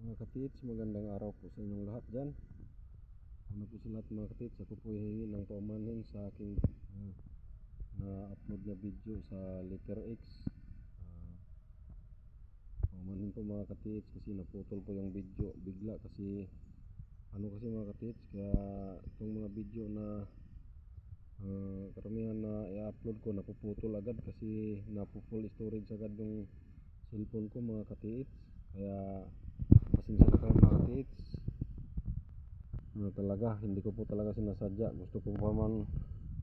Mga katits, magandang araw po sa inyong lahat dyan. Ano po sa lahat mga katits, ako po hihingi ng paumanhin sa aking na-upload na video sa Letter X. Paumanhin po mga katits kasi naputol po yung video bigla kasi mga katits, kaya itong mga video na karamihan na i-upload ko napuputol agad kasi napo-full storage agad yung cellphone ko mga katits. Kaya pasensya na kayo mga katits. Talaga hindi ko po talaga sinasadya, gusto ko pa man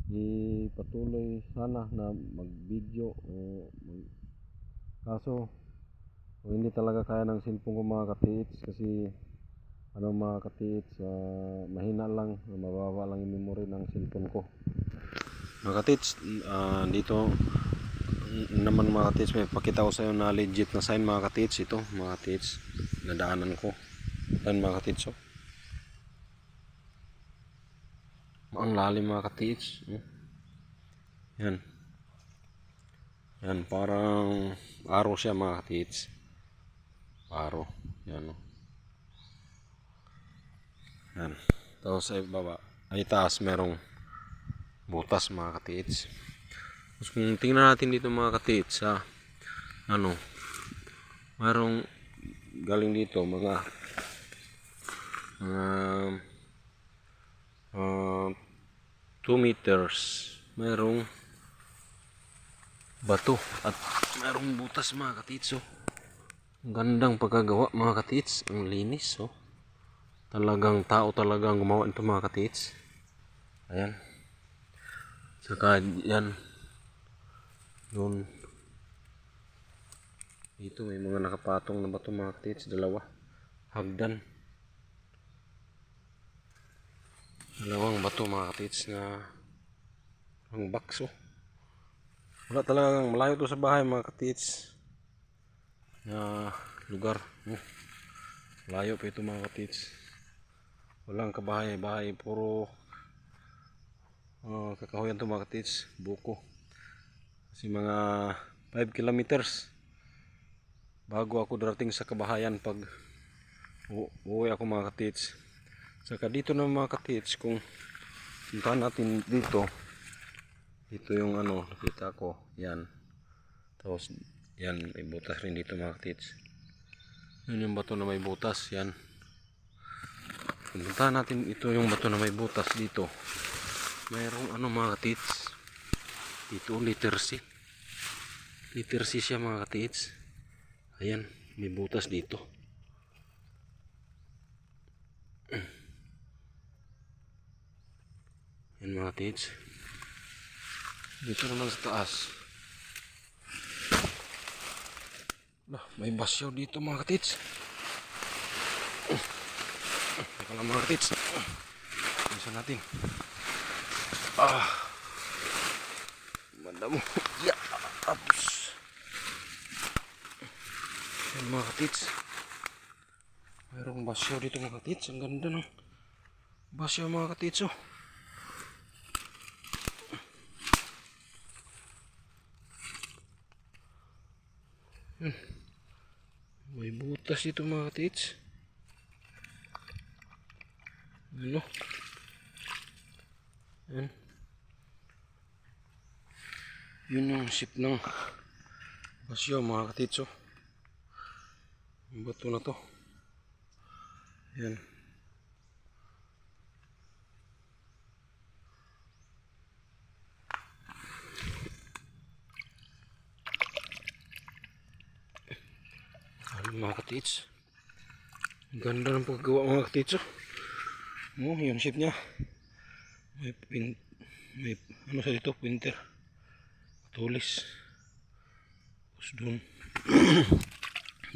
ipatuloy sana na mag video kaso hindi talaga kaya ng cellphone ko mga katits kasi mga katits, mahina lang, mababa lang yung memory ng cellphone ko mga katits. Dito naman mga katits, may pakita ko sa iyo na legit na sign mga katits. Ito mga katits, nadaanan ko yan mga katits. Ang lalim mga katits. Yan parang aro siya mga katits, aro yan. Yan, tapos sa baba ay taas merong butas mga katits. Tapos kung tingnan natin dito mga katits, merong galing dito mga 2 meters, merong bato at merong butas mga katits. Ang gandang pagkagawa mga katits, ang linis. Talagang tao talagang gumawa nito mga katits. Ayan, saka yan doon, dito may mga nakapatong na bato mga katits, dalawa, hagdan, dalawang bato mga katits na ang bakso. Wala talagang malayo to sa bahay mga katits na lugar. Layo pa ito mga katits, walang kabahay-bahay, puro kakahuyan to mga katits, buko. Kasi mga 5 kilometers bago ako darating sa kabahayan pag uuwi ako mga katits. Saka dito na mga katits, kung puntahan natin dito yung nakita ko yan. Tapos yan, may butas rin dito mga katits. Yun yung bato na may butas yan. Puntahan natin ito yung bato na may butas dito. Mayroong mga katits dito, letter C. Letter C siya mga katits. Ayan, may butas dito. Yan mga katits. Dito naman sa taas, may basyo dito mga katits. Teka lang mga katits, isa natin. Banda mo. Yeah. Apos. Yan mga katits, mayroong basyo dito mga katits. Ang ganda ng basyo mga katits. May butas dito mga katits. Yan. Yun yung sip ng basyo mga katits. Yung bato na to. Yan. Mga katits, ganda ng paggawa mga katits. Yung shape nya, may sa dito, printer, tulis. Tapos doon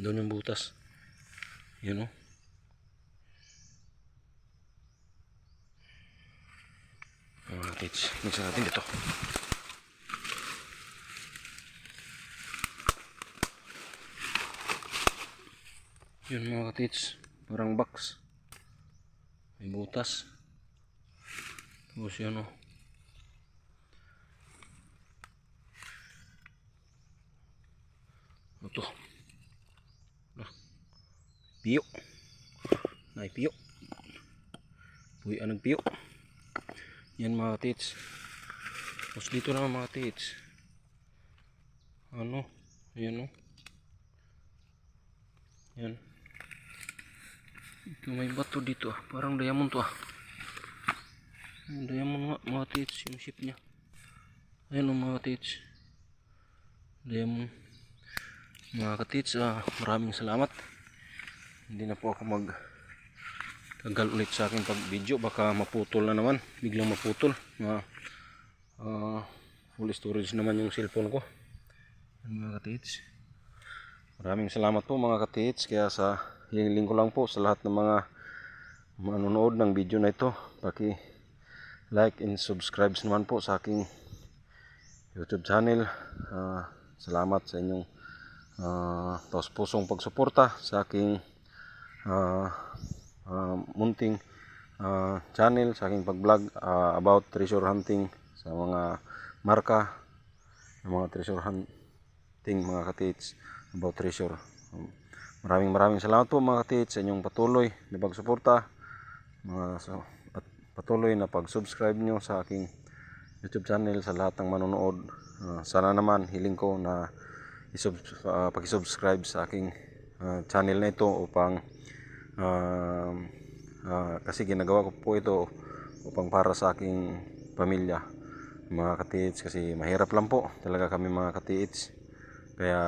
doon yung butas yan mga katits. Mix natin dito. Yun mga katits, parang box, may butas. Tapos yun ito, piyo. Naipiyo. Puwi ang nagpiyo. Yan mga tits. Tapos dito naman mga tits. Ano? Ayan o. Yan. Ito may bato dito ah. Parang diamond to ah. Diamond nga mga tits. Yung shape nya. Ayan o mga tits. Diamond. Mga katits, maraming salamat. Hindi na po ako tagal ulit sa aking pag-video, baka maputol na naman, biglang maputol. Full storage naman yung cellphone ko. Mga katits, maraming salamat po mga katits. Kaya sa hiling ko lang po sa lahat ng mga manonood ng video na ito, paki like and subscribe naman po sa aking YouTube channel. Salamat sa inyong taos pusong pagsuporta sa aking munting channel, sa aking pag-vlog about treasure hunting, sa mga marka ng mga treasure hunting mga katits, about treasure. Maraming salamat po mga katits sa inyong patuloy na pagsuporta, at patuloy na pag-subscribe nyo sa aking YouTube channel. Sa lahat ng manonood, sana naman hiling ko na pag-subscribe sa aking channel na ito upang kasi ginagawa ko po ito upang para sa aking pamilya mga katits, kasi mahirap lang po talaga kami mga katits. Kaya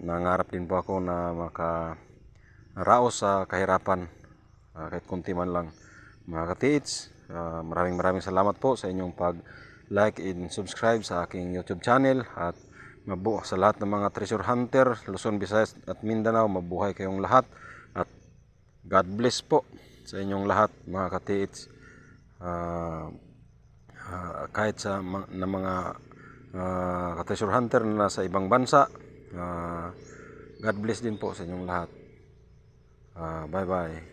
nangarap din po ako na makaraos sa kahirapan, kahit kunti man lang mga katits. Maraming salamat po sa inyong pag like and subscribe sa aking YouTube channel. At sa lahat ng mga treasure hunter Luzon, Visayas at Mindanao, mabuhay kayong lahat at God bless po sa inyong lahat mga katits. Kahit sa mga treasure hunter na nasa ibang bansa, God bless din po sa inyong lahat. Bye bye.